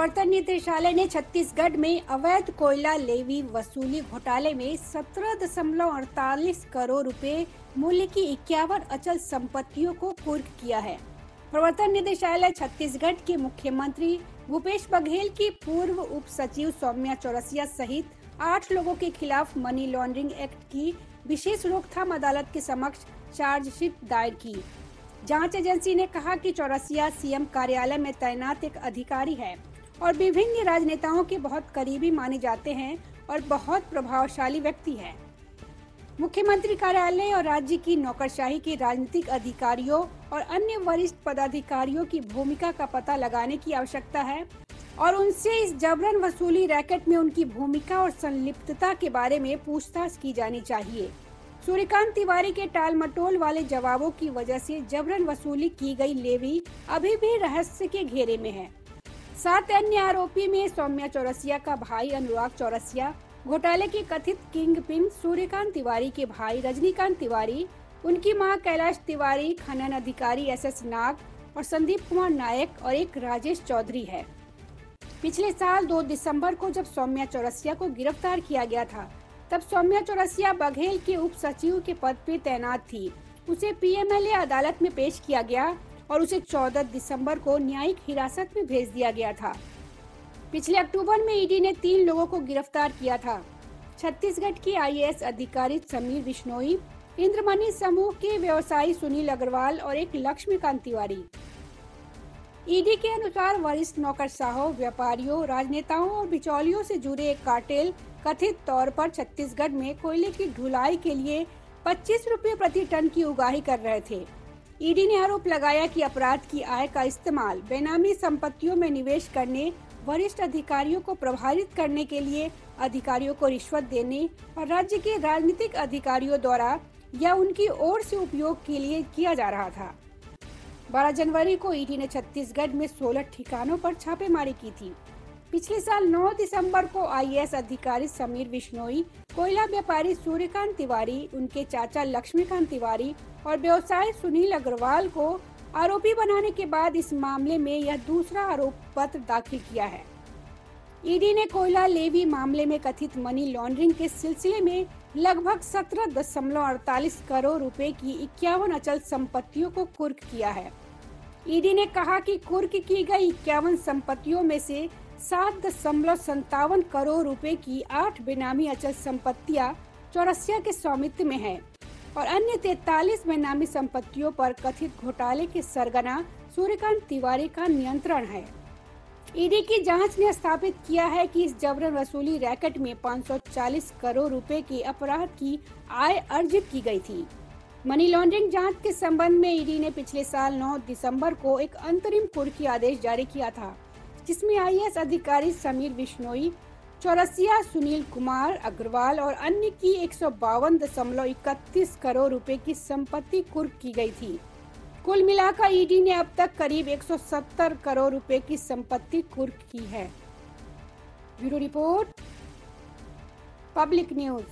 प्रवर्तन निदेशालय ने छत्तीसगढ़ में अवैध कोयला लेवी वसूली घोटाले में 17.48 करोड़ रुपए मूल्य की 51 अचल संपत्तियों को कुर्क किया है। प्रवर्तन निदेशालय छत्तीसगढ़ के मुख्यमंत्री भूपेश बघेल की पूर्व उप सचिव सौम्या चौरसिया सहित 8 लोगों के खिलाफ मनी लॉन्ड्रिंग एक्ट की विशेष रोकथाम अदालत के समक्ष चार्जशीट दायर की। जांच एजेंसी ने कहा कि चौरसिया सीएम कार्यालय में तैनात एक अधिकारी है और विभिन्न राजनेताओं के बहुत करीबी माने जाते हैं और बहुत प्रभावशाली व्यक्ति है। मुख्यमंत्री कार्यालय और राज्य की नौकरशाही के राजनीतिक अधिकारियों और अन्य वरिष्ठ पदाधिकारियों की भूमिका का पता लगाने की आवश्यकता है और उनसे इस जबरन वसूली रैकेट में उनकी भूमिका और संलिप्तता के बारे में पूछताछ की जानी चाहिए। सूर्यकांत तिवारी के टाल मटोल वाले जवाबों की वजह से जबरन वसूली की गई लेवी अभी भी रहस्य के घेरे में है। 7 अन्य आरोपी में सौम्या चौरसिया का भाई अनुराग चौरसिया, घोटाले के कथित किंग पिन सूर्यकांत तिवारी के भाई रजनीकांत तिवारी, उनकी मां कैलाश तिवारी, खनन अधिकारी एसएस नाग और संदीप कुमार नायक और एक राजेश चौधरी है। पिछले साल 2 दिसंबर को जब सौम्या चौरसिया को गिरफ्तार किया गया था, तब सौम्या चौरसिया बघेल के उप सचिव के पद पर तैनात थी। उसे पीएमएलए अदालत में पेश किया गया और उसे 14 दिसंबर को न्यायिक हिरासत में भेज दिया गया था। पिछले अक्टूबर में ईडी ने 3 लोगों को गिरफ्तार किया था। छत्तीसगढ़ की आईएएस अधिकारी समीर बिश्नोई, इंद्रमणि समूह के व्यवसायी सुनील अग्रवाल और एक लक्ष्मीकांत तिवारी। ईडी के अनुसार वरिष्ठ नौकरशाहों, व्यापारियों, राजनेताओं और बिचौलियों से जुड़े एक कार्टेल कथित तौर पर छत्तीसगढ़ में कोयले की ढुलाई के लिए 25 रुपये प्रति टन की उगाही कर रहे थे। ईडी ने आरोप लगाया कि अपराध की आय का इस्तेमाल बेनामी संपत्तियों में निवेश करने, वरिष्ठ अधिकारियों को प्रभावित करने के लिए अधिकारियों को रिश्वत देने और राज्य के राजनीतिक अधिकारियों द्वारा या उनकी ओर से उपयोग के लिए किया जा रहा था। 12 जनवरी को ईडी ने छत्तीसगढ़ में 16 ठिकानों पर छापेमारी की थी। पिछले साल 9 दिसंबर को आईएएस अधिकारी समीर बिश्नोई, कोयला व्यापारी सूर्यकांत तिवारी, उनके चाचा लक्ष्मीकांत तिवारी और व्यवसायी सुनील अग्रवाल को आरोपी बनाने के बाद इस मामले में यह दूसरा आरोप पत्र दाखिल किया है। ईडी ने कोयला लेवी मामले में कथित मनी लॉन्ड्रिंग के सिलसिले में लगभग 17.48 करोड़ रुपए की 51 अचल संपत्तियों को कुर्क किया है। ईडी ने कहा कि कुर्क की गई 51 संपत्तियों में से 7.57 करोड़ रुपए की 8 बेनामी अचल संपत्तियां चौरसिया के स्वामित्व में है और अन्य 43 बेनामी संपत्तियों पर कथित घोटाले के सरगना सूर्यकांत तिवारी का नियंत्रण है। ईडी की जांच ने स्थापित किया है कि इस जबरन वसूली रैकेट में 540 करोड़ रुपए के अपराध की आय अर्जित की गई थी। मनी लॉन्ड्रिंग जांच के संबंध में ईडी ने पिछले साल 9 दिसंबर को एक अंतरिम कुर्की आदेश जारी किया था, जिसमें आईएएस अधिकारी समीर बिश्नोई, चौरसिया, सुनील कुमार अग्रवाल और अन्य की 152.31 करोड़ रुपए की संपत्ति कुर्क की गई थी। कुल मिलाकर ईडी ने अब तक करीब 170 करोड़ रुपए की संपत्ति कुर्क की है। Bureau report, public news.